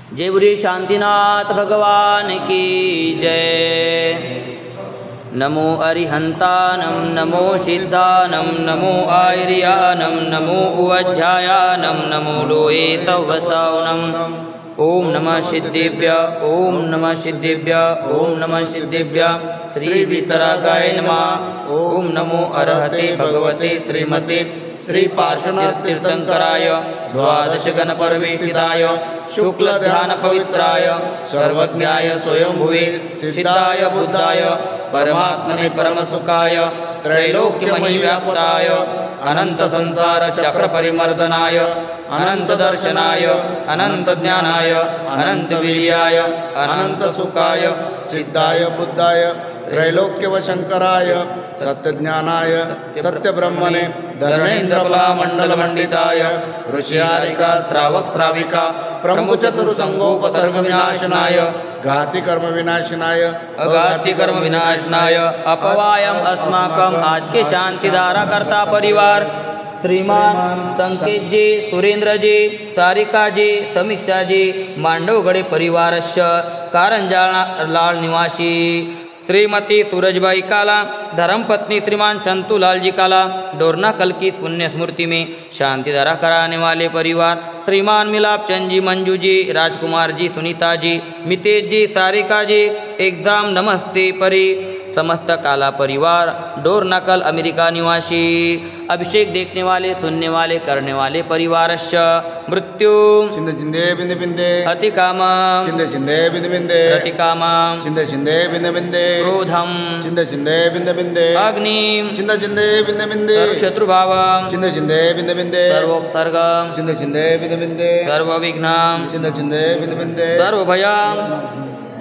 जय बोलिए शांतिनाथ भगवान की जय। नमो अरिहंतानं नमो सिद्धानं नमो आयर्यानं नमो उवज्झायानं नमो लोये तवसौनं। ओम नमः सिद्धेभ्य ओम नमः सिद्धेभ्य ओम नमः सिद्धेभ्य श्री वितरागाय नमः। ओम नमो अरहते भगवते श्रीमते श्री पार्श्वनाथ तीर्थंकराय द्वादश गण परवेष्टिताय शुक्ल ध्यान पवित्राय सर्वज्ञाय स्वयंभुवे सिद्धाय बुद्धाय परमात्मने परमसुखाय त्रैलोक्यमयी व्याप्ताय अनंत संसार चक्र परिमर्दनाय अनंत दर्शनाय अनंत ज्ञानाय अनंत वीर्याय अनंत सुखाय सिद्धाय बुद्धाय त्रैलोक्य शंकराय सत्य ज्ञानाय सत्य ब्रह्मणे धर्मेंद्र मंडल मंडिताय ऋषियारिका श्रावक श्राविका प्रमुख चतुर संगोपसर्ग विनाशनाय घाति कर्म विनाशनाय अघाति कर्म विनाशनाय अपवायम अस्माकम आज के शांतिधारा करता परिवार श्रीमान संकेत जी सुरेंद्र जी सारिका जी समीक्षा जी मांडवगडे परिवारस्य कारंजा लाल निवासी श्रीमती सूरजबाई काला धर्मपत्नी श्रीमान चंतूलाल जी काला डोरनाकल की पुण्य स्मृति में शांतिधारा कराने वाले परिवार श्रीमान मिलाप चंद जी मंजू जी राजकुमार जी सुनीता जी मितेश जी सारिका जी एकदम नमस्ते परी समस्त काला परिवार डोरनाकल अमेरिका निवासी अभिषेक देखने वाले सुनने वाले करने वाले परिवारस्य मृत्यु चिंदे चिंदे बिंदे बिंदे अति काम चिंदे चिंदे बिंदे बिंदे अति काम चिंदे चिंदे बिंदे बिंदे क्रोधम चिंदे चिंदे बिंदे बिंदे अग्नि चिंदे चिंदे बिंदे बिंदे शत्रुभाव चिंदे चिंदे बिंदे बिंदे सर्वोपसर्ग चिंदे चिंदे बिंदे बिंदे सर्वविघ्नं चिंदे चिंदे बिंदे बिंदे सर्वभयं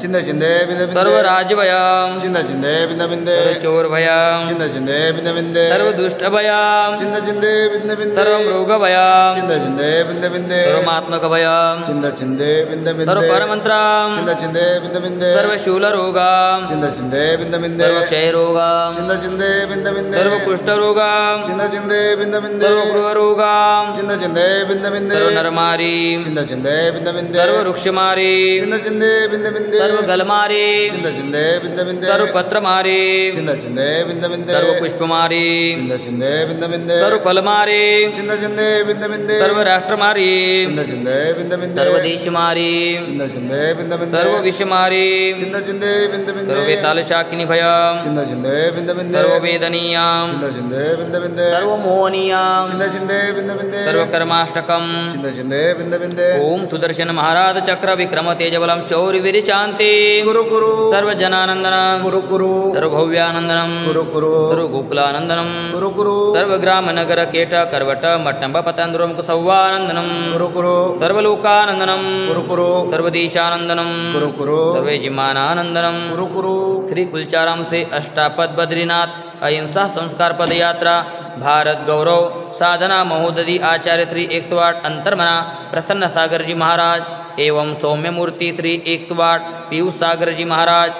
चिंदे चिंदे बिंदे बिंदे सर्वराज्यभयं चिंदे चिंदे बिंदे बिंदे चोरभयं चिंदे चिंदे बिंदे बिंदे सर्वदुष्टभयं चिंदे चिंदे बिंदे बिंदे सर्वमृगभयं चिंदे चिंदे बिंदे बिंदे सर्वमात्मकभयं चिंदे चिंदे बिंदे बिंदे सर्वपरमन्त्रं चिंदे चिंदे बिंदे बिंदे सर्वशूलरोगं चिंदे चिंदे बिंदे बिंदे सर्वक्षयरोगं चिंदे चिंदे बिंदे बिंदे सर्वकुष्ठरोगं चिंदे चिंदे बिंदे बिंदे सर्वगृहरोगं चिंदे चिंदे बिंदे बिंदे सर्वनरमारीं चिंदे चिंदे बिंदे बिंदे सर्ववृक्षमारीं चिंदे चिंदे बिंदे बिंदे सर्वगलमारीं चिंदे चिंदे बिंदे बिंदे सर्वपत्रमारीं चिंदे चिंदे बिंदे बिंदे सर्वपुष्पमारीं चिंदे चिंदे बिंदे बिंदे सर्वफलमारीं चिंदे चिंदे बिंदे बिंदे सर्वराष्ट्रमारीं चिंदे चिंदे बिंदे बिंदे सर्वदेशमारीं चिंदे चिंदे बिंदे बिंदे सर्वविषमारीं चिंदे चिंदे बिंदे बिंदे सर्ववेतालशाकिनीभयं चिंदे चिंदे बिंदे बिंदे सर्ववेदनीयां चिंदे चिंदे बिंदे बिंदे सर्वमोहनीयां चिंदे चिंदे बिंदे बिंदे सर्वकर्माष्टकं चिंदे चिंदे बिंदे बिंदे ओम सुदर्शन महाराज चक्र विक्रम तेजबलं शौर्यवीर शांति गुरु गुरु सर्वजनानंदनं गुरु गुरु सर्वभव्यानंदनं गुरु गुरु सर्वगोकुलानंदनं गुरु गुरु सर्वग्राम नगर केट करवट मट्टंब पतंद्रुम कुसव्वानंदनं गुरु गुरु सर्वलोकानंदनं गुरु गुरु सर्वदेशानंदनं गुरु गुरु सर्वजिमानानंदनं गुरु गुरु श्री कुलचाराम से अष्टापद बद्रीनाथ अहिंसा संस्कार पदयात्रा भारत गौरव साधना महोदधि आचार्य श्री 108 अंतर्मना प्रसन्न सागर जी महाराज एवं सौम्य मूर्ति श्री 108 पीयूष सागर जी महाराज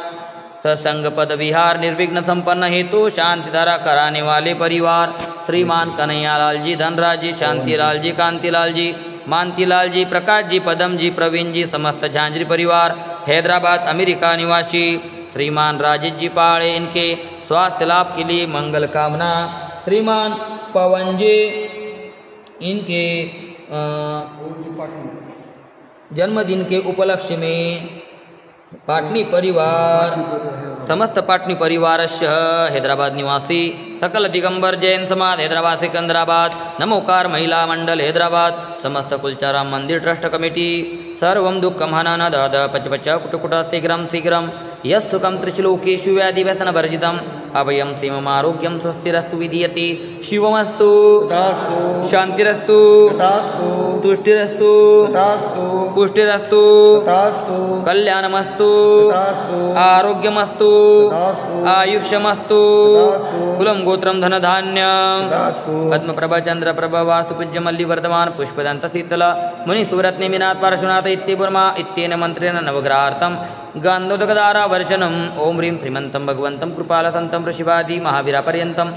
सत्संग पद विहार निर्विघ्न संपन्न हेतु शांतिधारा कराने वाले परिवार श्रीमान कन्हैयालाल जी धनराज जी शांतिलाल जी कांतिलाल जी मानतीलाल जी प्रकाश जी पदम जी प्रवीण जी समस्त झांझरी परिवार हैदराबाद अमेरिका निवासी श्रीमान राजेश जी पाड़े इनके स्वास्थ्य लाभ के लिए मंगल कामना श्रीमान पवन जी इनके जन्मदिन के उपलक्ष्य में पाटनी परिवार समस्त पाटनी परिवारस्य हैदराबाद निवासी सकल दिगंबर जैन समाज हैदराबाद सिकंदराबाद नमोकार महिला मंडल हैदराबाद समस्त कुलचाराम मंदिर ट्रस्ट कमिटी सर्वं दुःखं हनन दद पच कुटुकुट शीघ्रं यस्सुखं त्रिश्लोकेषु व्याधिव्यसनवर्जितम् अभयं सीममारोग्यं स्वस्तिरस्तु विधीयते शिवमस्तु तथास्तु शांतिरस्तु तथास्तु तुष्टिरस्तु तथास्तु पुष्टिरस्तु तथास्तु कल्याणमस्तु तथास्तु आरोग्यमस्तु तथास्तु आयुष्यमस्तु तथास्तु कुलं गोत्रं धनधान्यं तथास्तु पद्मप्रभा चंद्रप्रभा वास्तु पूज्य मल्ली वर्धमान पुष्पदंत शीतल मुनिसुव्रत निमिनाथ पार्श्वनाथ इत्येवर्मा इत्येन मंत्रेण नवग्रहार्थं गान्धोदकदारा वर्षणम् ओम ह्रीं श्रीमन्तं भगवन्तं कृपालसन्तं ऋषिवादी महावीरापर्यन्तं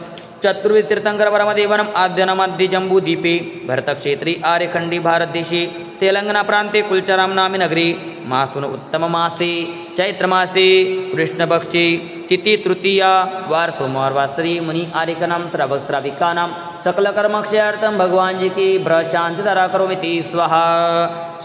चतुर्विध तीर्थंकर परमदेवनम आद्यनमध्ये जम्बूद्वीपे भरतक्षेत्री आर्यखंडी भारतदेशे तेलंगाना प्रांते कुलचराम नामी नगरी मास्तुन उत्तम मासे चैत्रमासे कृष्णपक्षे तिथि तृतीया वार सोमवार वासरी मुनि आर्यकानां त्रवक्त्राविकानां सकलकर्मक्षयार्थं भगवान जी की भ्रशांतिधरा करोमिति स्वाहा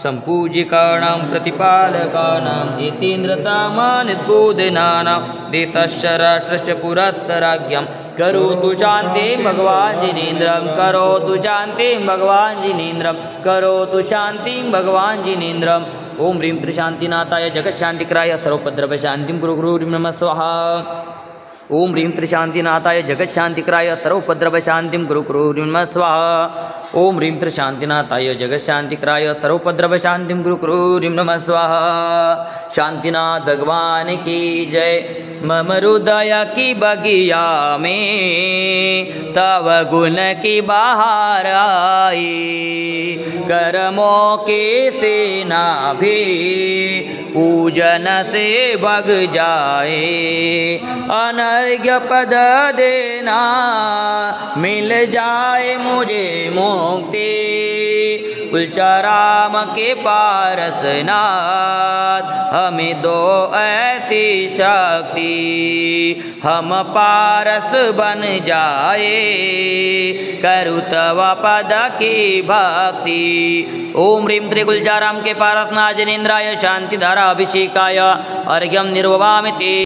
संपूजिकाणां प्रतिपालकानां एतेन्द्रतामानिद्बोधनानां देशस्य राष्ट्रस्य पुरस्तराज्ञं करोतु शान्तिं भगवान जिनेन्द्रं करोतु शान्तिं भगवान जिनेन्द्रं करोतु शान्तिं भगवान जिनेन्द्रम् ओम ह्रीं त्रिशान्तिनाथाय जगत्शान्तिकराय सर्वोपद्रवशान्तिं गुरु गुरु नमः स्वाहा ओम ह्रीं त्रिशान्तिनाथाय जगत्शान्तिकराय सर्वोपद्रवशान्तिं गुरु गुरु नमः स्वाहा ओम ह्रीं त्रिशान्तिनाथाय जगत्शान्तिकराय सर्वोपद्रवशान्तिं गुरु गुरु नमः स्वाहा शांतिनाथ भगवान की जय मम हृदय की बगिया में तव गुण की बहार आई कर्मों के सेना भी पूजन से भग जाए अनर्घ्य पद देना मिल जाए मुझे मुक्ति कुलचराम के पारसनाथ हमें दो ऐसी शक्ति हम पारस बन जाए करु तव पद की भक्ति ओम ह्रीं त्रिकुलचाराम के पारसनाथ जिनेन्द्राय शांतिधारा अभिषेकाय अर्घ्यं निर्ववामि ते।